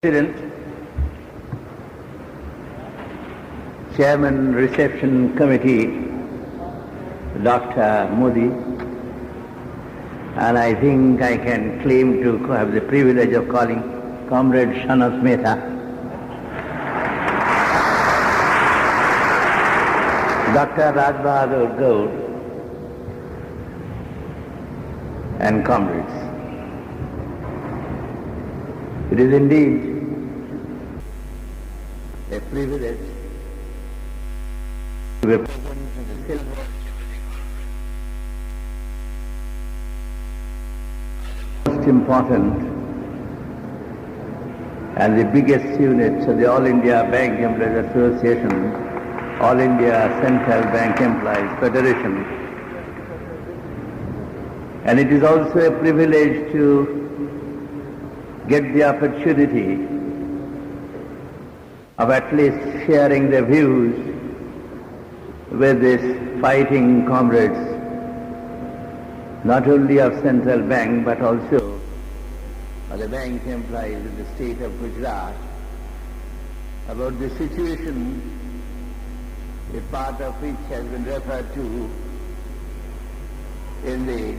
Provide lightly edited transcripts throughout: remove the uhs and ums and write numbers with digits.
President, Chairman Reception Committee, Dr. Modi, and I think I can claim to have the privilege of calling Comrade Shanath Mehta, Dr. Raj Bahadur Gaur, and comrades. It is indeed a privilege to be present in the silver most important and the biggest units of the All India Bank Employees Association, All India Central Bank Employees Federation. And it is also a privilege to get the opportunity of at least sharing the views with these fighting comrades, not only of Central Bank but also of the bank employees in the state of Gujarat, about the situation, a part of which has been referred to in the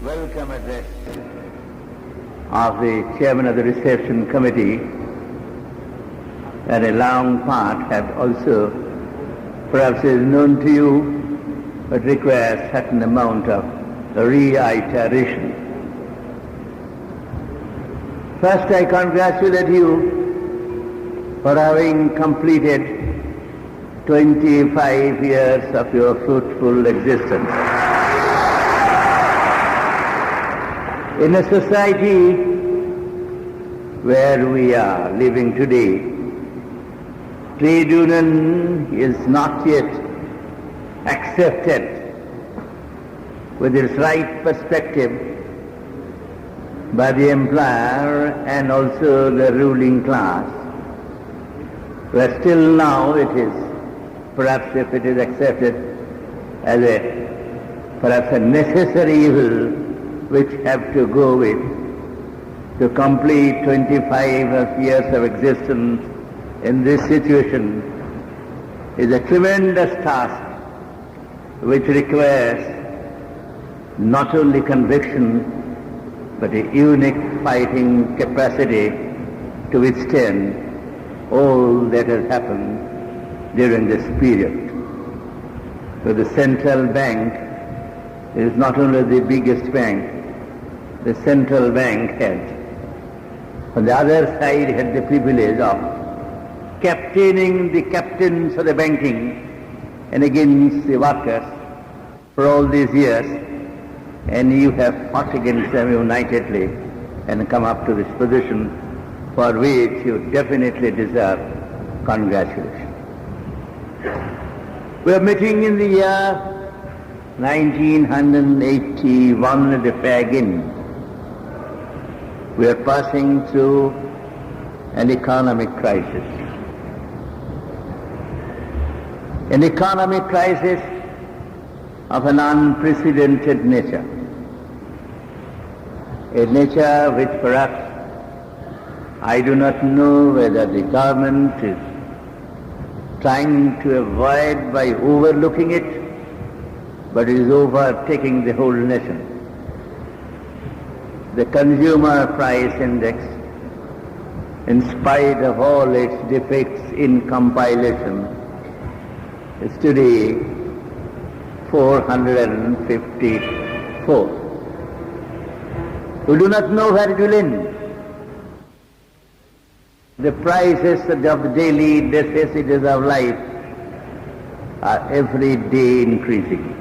welcome address of the Chairman of the Reception Committee, and a long part have also perhaps is known to you, but requires certain amount of reiteration. First, I congratulate you for having completed 25 years of your fruitful existence. In a society where we are living today, trade union is not yet accepted with its right perspective by the employer and also the ruling class, where still now it is, perhaps if it is accepted as perhaps a necessary evil which have to go with to complete 25 years of existence in this situation is a tremendous task which requires not only conviction but a unique fighting capacity to withstand all that has happened during this period. So the central bank is not only the biggest bank, the central bank had, on the other side, had the privilege of captaining the captains of the banking and against the workers for all these years, and you have fought against them unitedly and come up to this position for which you definitely deserve congratulations. We are meeting in the year 1981 at the fag end. We are passing through an economic crisis. An economic crisis of an unprecedented nature. A nature which perhaps I do not know whether the government is trying to avoid by overlooking it, but it is overtaking the whole nation. The consumer price index, in spite of all its defects in compilation, is today 454. We do not know where it will end. The prices of the daily necessities of life are every day increasing.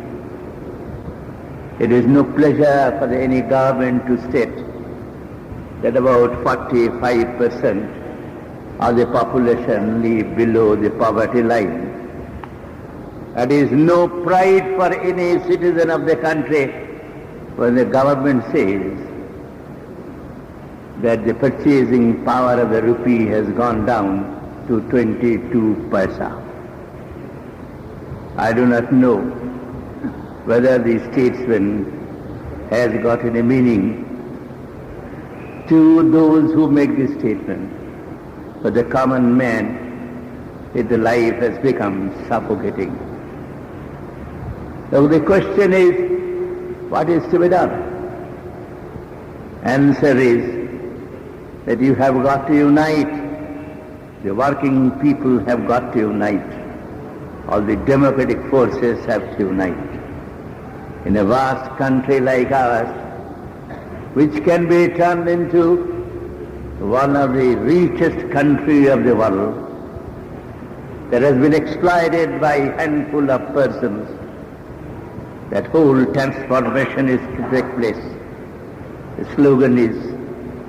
It is no pleasure for any government to state that about 45% of the population live below the poverty line. It is no pride for any citizen of the country when the government says that the purchasing power of the rupee has gone down to 22 paisa. I do not know whether the statesman has got any meaning to those who make this statement. For the common man, the life has become suffocating. So the question is, what is to be done? Answer is that you have got to unite. The working people have got to unite. All the democratic forces have to unite. In a vast country like ours, which can be turned into one of the richest countries of the world, that has been exploited by a handful of persons, that whole transformation is to take place. The slogan is,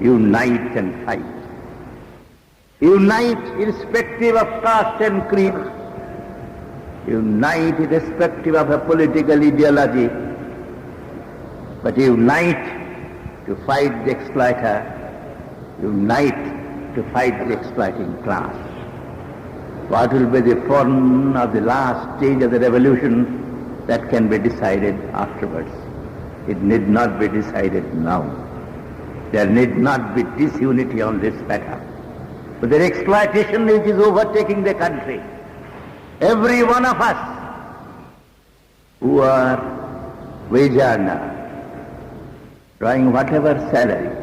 unite and fight. Unite irrespective of caste and creed. Unite irrespective of a political ideology. But unite to fight the exploiter. Unite to fight the exploiting class. What will be the form of the last stage of the revolution, that can be decided afterwards. It need not be decided now. There need not be disunity on this matter. But the exploitation which is overtaking the country, every one of us who are wage earner, drawing whatever salary,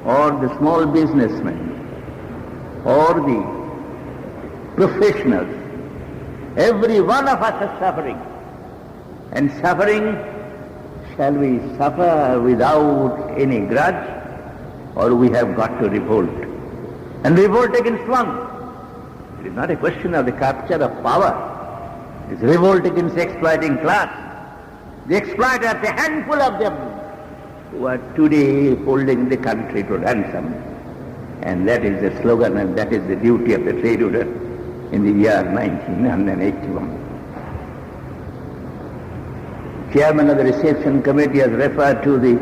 or the small businessmen, or the professionals, every one of us is suffering. And suffering, shall we suffer without any grudge, or we have got to revolt? And revolt against one. It is not a question of the capture of power. It is revolt against the exploiting class. The exploiters, a handful of them, who are today holding the country to ransom. And that is the slogan, and that is the duty of the trade union in the year 1981. Chairman of the reception committee has referred to the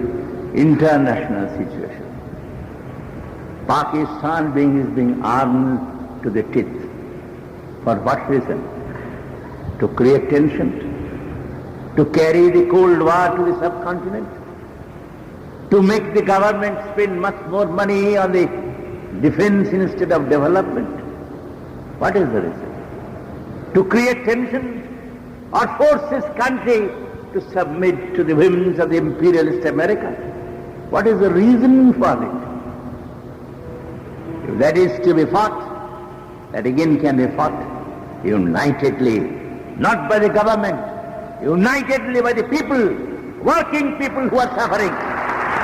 international situation. Pakistan is being armed to the teeth. For what reason? To create tension, to carry the Cold War to the subcontinent, to make the government spend much more money on the defense instead of development. What is the reason? To create tension or force this country to submit to the whims of the imperialist America? What is the reason for it? If that is to be fought, that again can be fought unitedly, not by the government, unitedly by the people, working people who are suffering.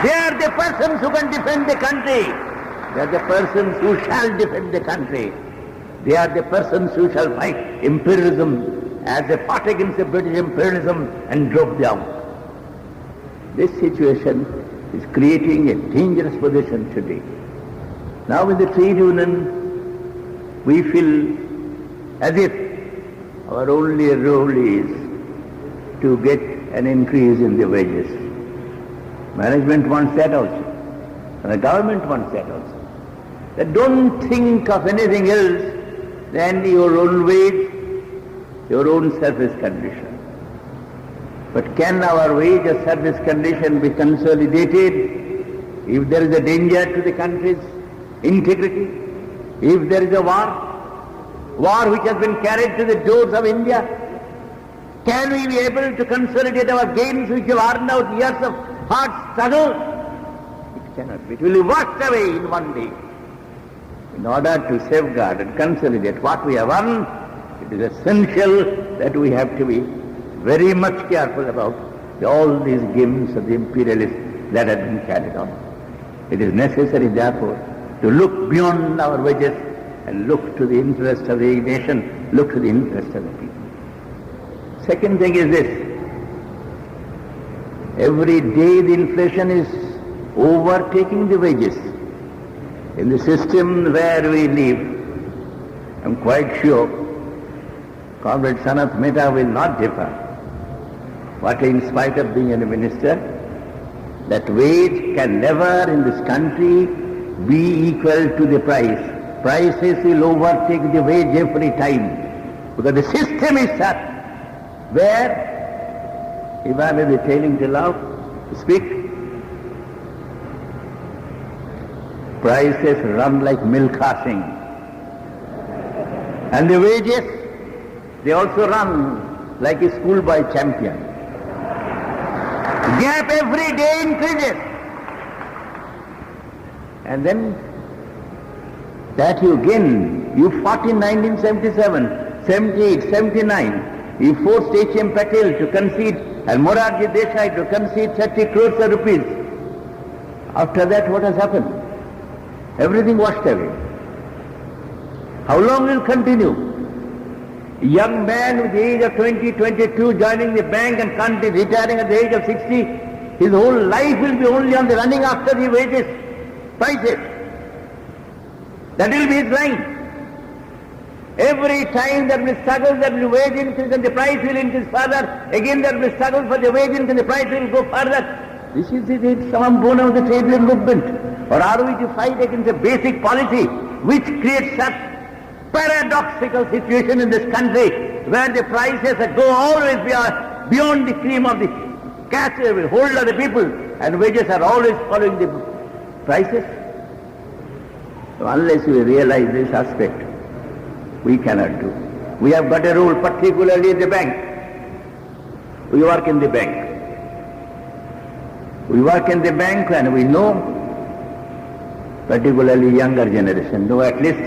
They are the persons who can defend the country. They are the persons who shall defend the country. They are the persons who shall fight imperialism as they fought against the British imperialism and drove them out. This situation is creating a dangerous position today. Now in the trade union, we feel as if our only role is to get an increase in the wages. Management wants that also, and the government wants that also. They don't think of anything else than your own wage, your own service condition. But can our wage or service condition be consolidated if there is a danger to the country's integrity? If there is a war which has been carried to the doors of India, can we be able to consolidate our gains which have earned out years of hard struggle? It cannot be. It will be washed away in one day. In order to safeguard and consolidate what we have earned, it is essential that we have to be very much careful about all these games of the imperialists that have been carried on. It is necessary, therefore, to look beyond our wages and look to the interest of the nation, look to the interest of the people. Second thing is this. Every day the inflation is overtaking the wages. In the system where we live, I'm quite sure Comrade Sanath Mehta will not differ. But in spite of being a minister, that wage can never in this country be equal to the price. Prices will overtake the wage every time. Because the system is such where, if I may be telling too loud, speak. prices run like milk coursing. And the wages, they also run like a schoolboy champion. Gap every day increases. And then that you gain, you fought in 1977, 78, 79, you forced H.M. Patel to concede and Morarji Desai to concede 30 crores of rupees. After that, what has happened? Everything washed away. How long will continue? A young man with the age of 20, 22 joining the bank and retiring at the age of 60, his whole life will be only on the running after the wages, prices. That will be his line. Every time there will be struggle, there will be wage increase and the price will increase further. Again there will be struggle for the wage increase and the price will go further. This is the some bone of the trade union movement. Or are we to fight against a basic policy which creates such paradoxical situation in this country where the prices go always beyond the cream of the cash hold of the people and wages are always following the prices? So unless we realize this aspect, we cannot do. We have got a rule, particularly in the bank. We work in the bank. We work in the bank and we know, particularly younger generation, know at least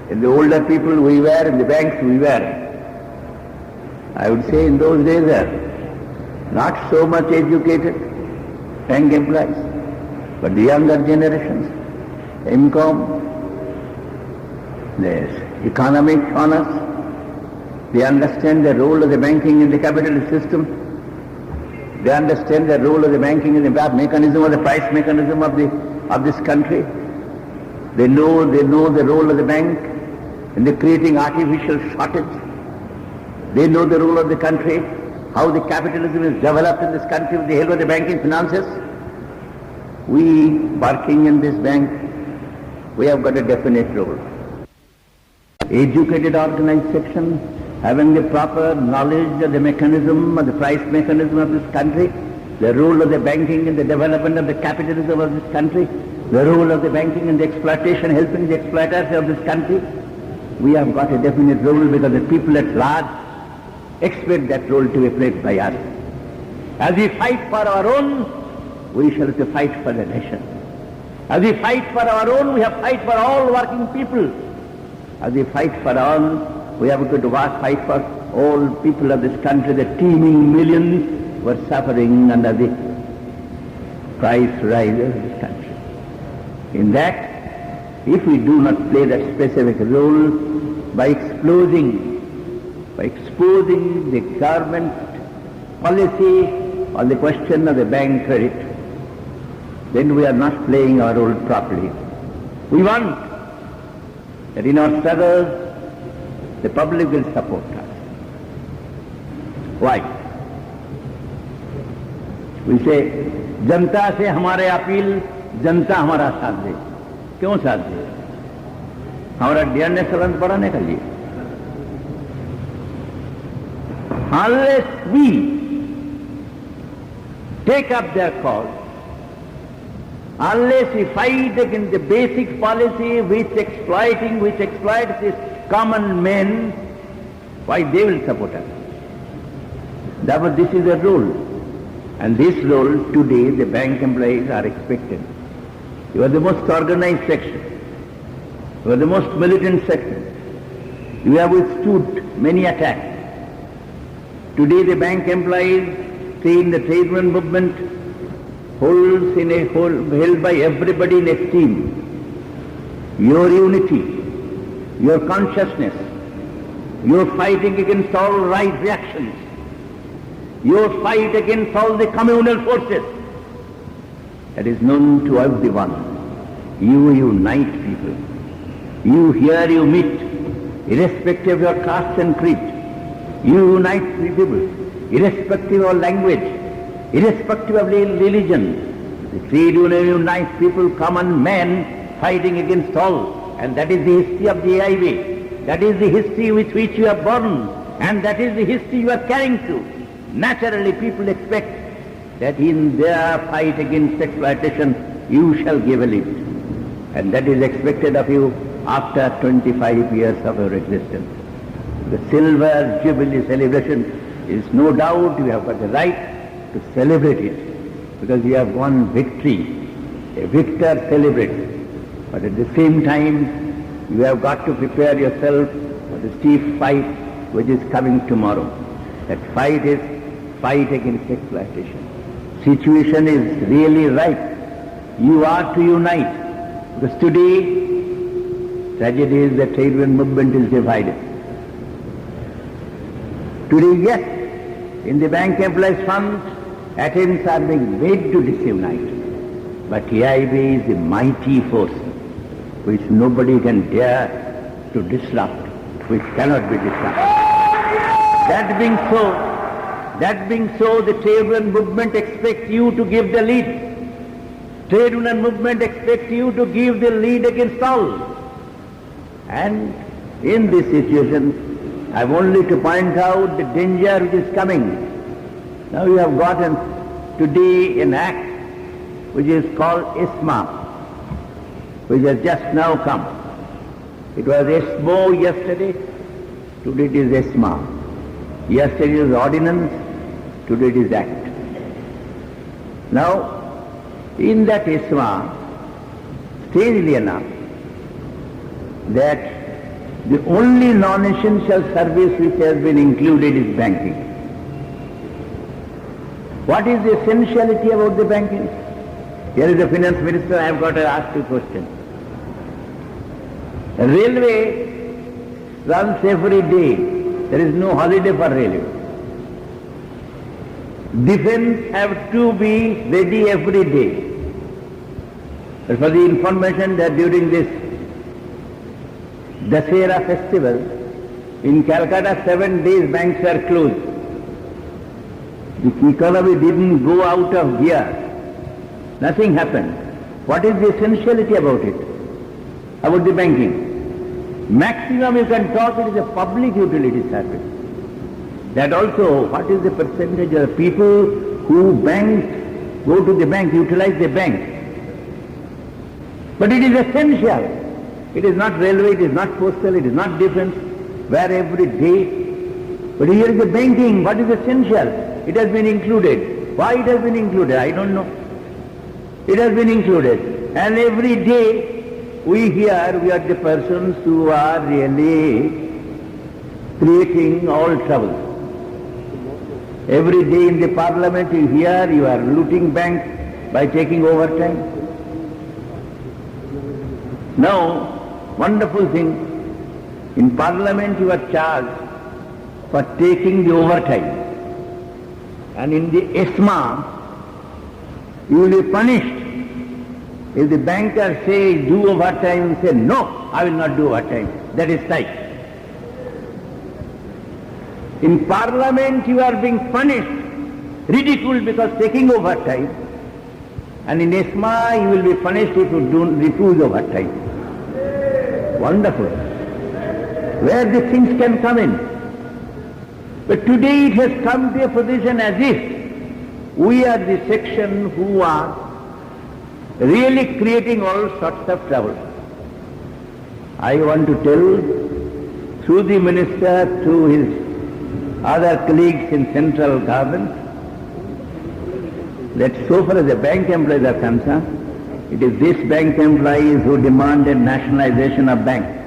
in the older people we were, in the banks we were. I would say in those days not so much educated bank employees, but the younger generations, MCOM, there's economic honors, they understand the role of the banking in the capitalist system, they understand the role of the banking in the mechanism or the price mechanism of this country. They know the role of the bank in the creating artificial shortage. They know the role of the country, how the capitalism is developed in this country with the help of the banking finances. We working in this bank, we have got a definite role. Educated organized section, having the proper knowledge of the mechanism, of the price mechanism of this country, the role of the banking in the development of the capitalism of this country, the role of the banking in the exploitation, helping the exploiters of this country. We have got a definite role because the people at large expect that role to be played by us. As we fight for our own, we shall have to fight for the nation. As we fight for our own, we have to fight for all working people. As we fight for all, we have to fight for all people of this country, the teeming millions who are suffering under the price rise of this country. In that, if we do not play that specific role by exposing the government policy on the question of the bank credit, then we are not playing our role properly. We want that in our struggles, the public will support us. Why? We say, जनता से हमारे appeal, जनता हमारा साथ दे. क्यों साथ दे? हमारा dearness level बढ़ाने के लिए. Unless we take up their cause, unless we fight against the basic policy which exploits these common men, why they will support us? Therefore this is a role. And this role today the bank employees are expected. You are the most organized section. You are the most militant section. You have withstood many attacks. Today the bank employees, say in the trade union movement, held by everybody in esteem. Your unity, your consciousness, your fighting against all right reactions, your fight against all the communal forces, that is known to everyone. You unite people. You meet, irrespective of your caste and creed. You unite people, irrespective of language, irrespective of religion. The trade union unites people, common men, fighting against all. And that is the history of the AIBEA. That is the history with which you are born. And that is the history you are carrying through. Naturally, people expect that in their fight against exploitation, you shall give a lift. And that is expected of you after 25 years of your existence. The Silver Jubilee celebration is no doubt you have got the right to celebrate it because you have won victory. A victor celebrates. But at the same time, you have got to prepare yourself for the stiff fight which is coming tomorrow. That fight is fight against exploitation. Situation is really ripe. You are to unite. Because today, tragedy is the trade union movement is divided. Today, yes, in the bank employees fund, attempts are being made to disunite. But AIBEA is a mighty force which nobody can dare to disrupt, which cannot be disrupted. That being so, the trade union movement expects you to give the lead. Trade union movement expects you to give the lead against all. And in this situation, I have only to point out the danger which is coming. Now you have gotten today an act which is called ESMA, which has just now come. It was ESMO yesterday, today it is ESMA. Yesterday it was ordinance, today it is act. Now, in that ESMA, strangely enough, that the only non-essential service which has been included is banking. What is the essentiality about the banking? Here is the finance minister, I have got to ask you a question. Railway runs every day. There is no holiday for railway. Defense have to be ready every day. But for the information that during this Dussehra festival, in Calcutta 7 days banks were closed. The economy didn't go out of gear. Nothing happened. What is the essentiality about it? About the banking? Maximum you can talk, it is a public utility service. That also, what is the percentage of people who bank, go to the bank, utilize the bank? But it is essential. It is not railway, it is not postal, it is not defense, where every day. But here is the banking, what is essential? It has been included. Why it has been included? I don't know. It has been included. And every day we hear we are the persons who are really creating all trouble. Every day in the parliament you hear you are looting banks by taking overtime. Now, wonderful thing, in parliament you are charged for taking the overtime. And in the ESMA, you will be punished. If the banker says do overtime, you say no, I will not do overtime. That is strike. In parliament you are being punished, ridiculed because taking overtime. And in ESMA you will be punished if you don't refuse overtime. Wonderful. Where the things can come in. But today it has come to a position as if we are the section who are really creating all sorts of trouble. I want to tell through the minister to his other colleagues in central government that so far as the bank employees are concerned, it is this bank employees who demanded nationalization of banks.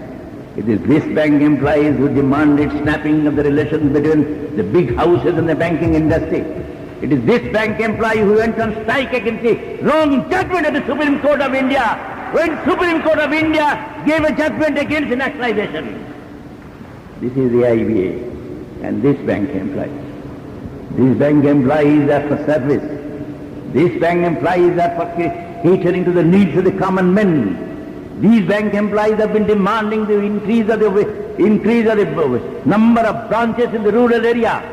It is this bank employees who demanded snapping of the relations between the big houses and the banking industry. It is this bank employee who went on strike against the wrong judgment of the Supreme Court of India, when Supreme Court of India gave a judgment against nationalization. This is the AIBEA and this bank employees. These bank employees are for service. These bank employees are for catering to the needs of the common men. These bank employees have been demanding the increase of the number of branches in the rural area.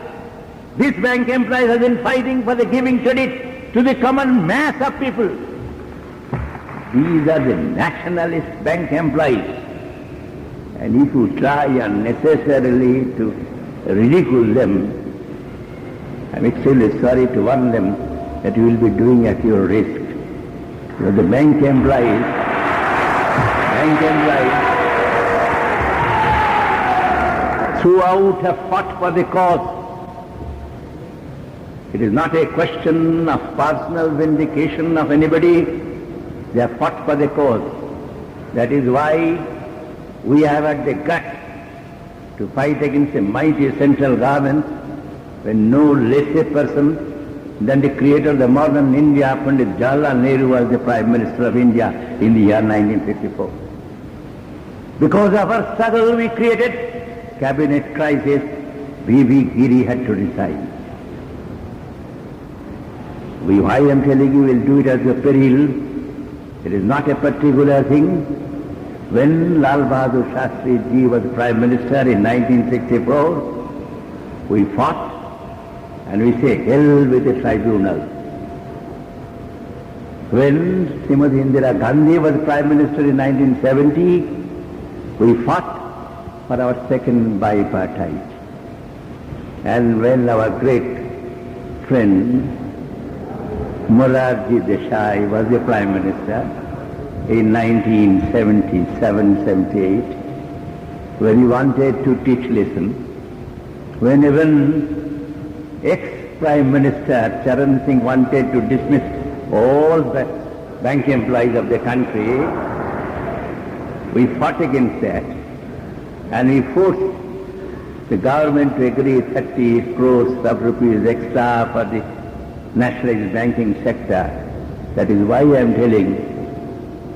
This bank employees have been fighting for the giving credit to the common mass of people. These are the nationalist bank employees. And if you try unnecessarily to ridicule them, I'm extremely sorry to warn them that you will be doing at your risk. Because the bank employees bank employees throughout have fought for the cause. It is not a question of personal vindication of anybody. They have fought for the cause. That is why we have had the guts to fight against a mighty central government when no less a person than the creator of the modern India, Pandit Jawaharlal Nehru, was the Prime Minister of India in the year 1954. Because of our struggle we created cabinet crisis, V.V. Giri had to resign. I am telling you, we'll do it as a peril. It is not a particular thing. When Lal Bahadur Shastri Ji was Prime Minister in 1964, we fought and we say, hell with the tribunal. When Srimati Indira Gandhi was Prime Minister in 1970, we fought for our second bipartite. And when our great friend Morarji Desai was the Prime Minister in 1977-78, when he wanted to teach lesson, when even ex-Prime Minister Charan Singh wanted to dismiss all the bank employees of the country, we fought against that and we forced the government to agree 30 crores of rupees extra for the nationalized banking sector. That is why I am telling,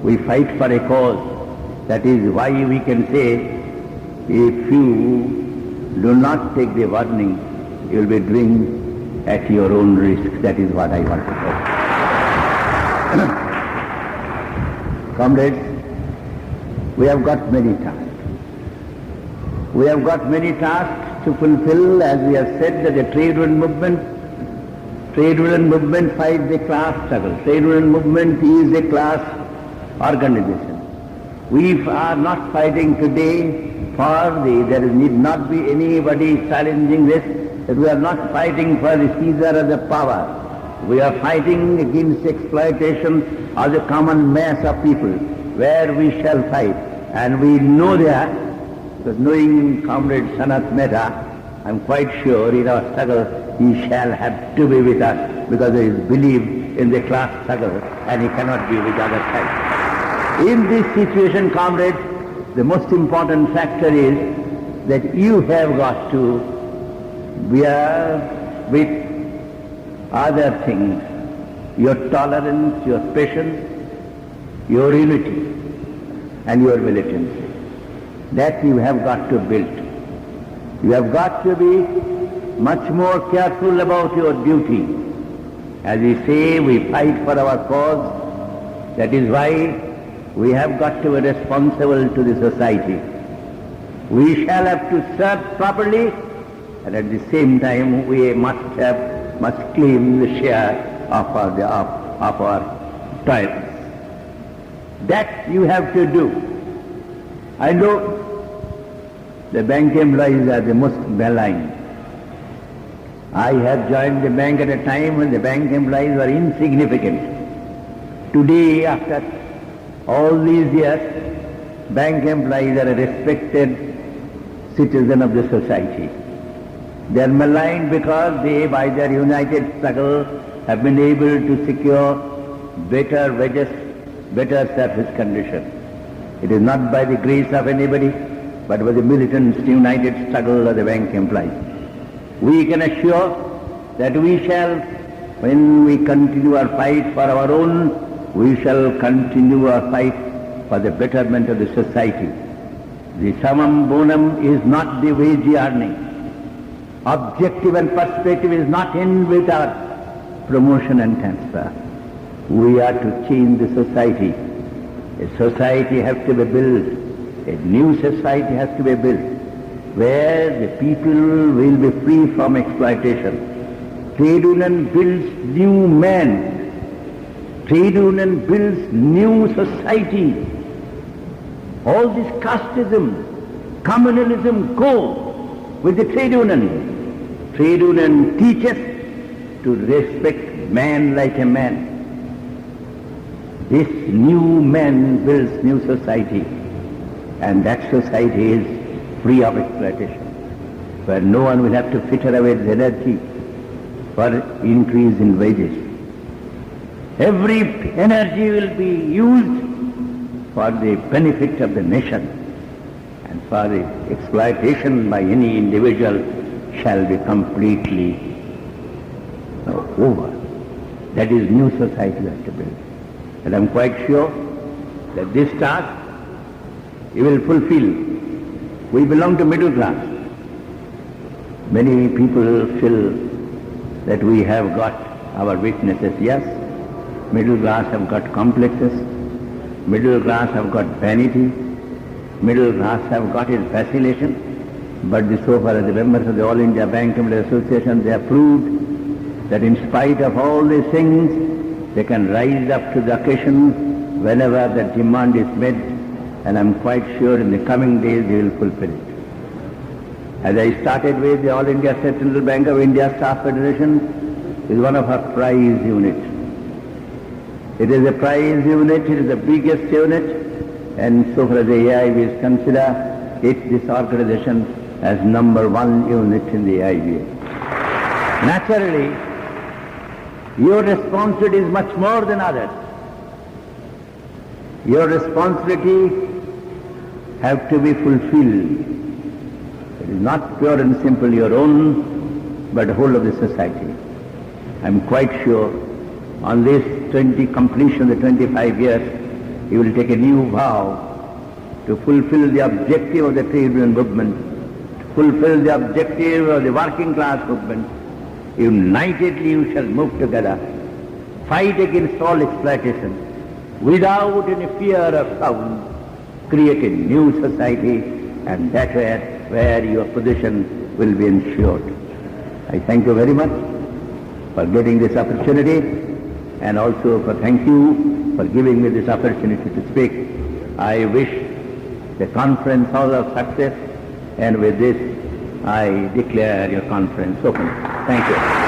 we fight for a cause. That is why we can say, if you do not take the warning, you will be doing at your own risk. That is what I want to say. Comrades, we have got many tasks. We have got many tasks to fulfill, as we have said that the trade union movement fights the class struggle. Trade union movement is a class organization. We are not fighting today there need not be anybody challenging this, that we are not fighting for the seizure of the power. We are fighting against exploitation of the common mass of people, where we shall fight. And we know that, because knowing Comrade Sanat Mehta, I am quite sure in our struggle he shall have to be with us, because of his belief in the class struggle, and he cannot be with other side. In this situation, comrades, the most important factor is that you have got to bear with other things, your tolerance, your patience, your unity, and your militancy. That you have got to build. You have got to be much more careful about your duty. As we say, we fight for our cause. That is why we have got to be responsible to the society. We shall have to serve properly, and at the same time we must claim the share of our toils. That you have to do. I know the bank employees are the most maligned. I have joined the bank at a time when the bank employees were insignificant. Today, after all these years, bank employees are a respected citizen of the society. They are maligned because they, by their united struggle, have been able to secure better wages, better service conditions. It is not by the grace of anybody, but by the militant united struggle of the bank employees. We can assure that we shall, when we continue our fight for our own, we shall continue our fight for the betterment of the society. The summum bonum is not the wage earning. Objective and perspective is not in with our promotion and transfer. We are to change the society. A society has to be built. A new society has to be built, where the people will be free from exploitation. Trade union builds new men. Trade union builds new society. All this casteism, communalism go with the trade union. Trade union teaches to respect man like a man. This new man builds new society. and that society is free of exploitation, where no one will have to fritter away his energy for increase in wages. Every energy will be used for the benefit of the nation, and for the exploitation by any individual shall be completely over. That is new society we have to build. And I am quite sure that this task you will fulfill. We belong to middle class. Many people feel that we have got our weaknesses. Yes, middle class have got complexes, middle class have got vanity, middle class have got its vacillation, but so far as the members of the All India Bank Ltd Association, they have proved that in spite of all these things, they can rise up to the occasion whenever the demand is met, and I'm quite sure in the coming days they will fulfill it. As I started with, the All India Central Bank of India Staff Federation is one of our prize units. It is a prize unit, it is the biggest unit, and so far as the AIBEA is considered, this organization as number one unit in the AIBEA. Naturally, your responsibility is much more than others. Your responsibility have to be fulfilled. It is not pure and simple your own, but the whole of the society. I am quite sure on this completion of the 25 years, you will take a new vow to fulfill the objective of the trade union movement, to fulfill the objective of the working class movement. Unitedly you shall move together, fight against all exploitation, without any fear of sound, create a new society, and that where your position will be ensured. I thank you very much for getting this opportunity, and also thank you for giving me this opportunity to speak. I wish the conference all of success, and with this I declare your conference open. Thank you.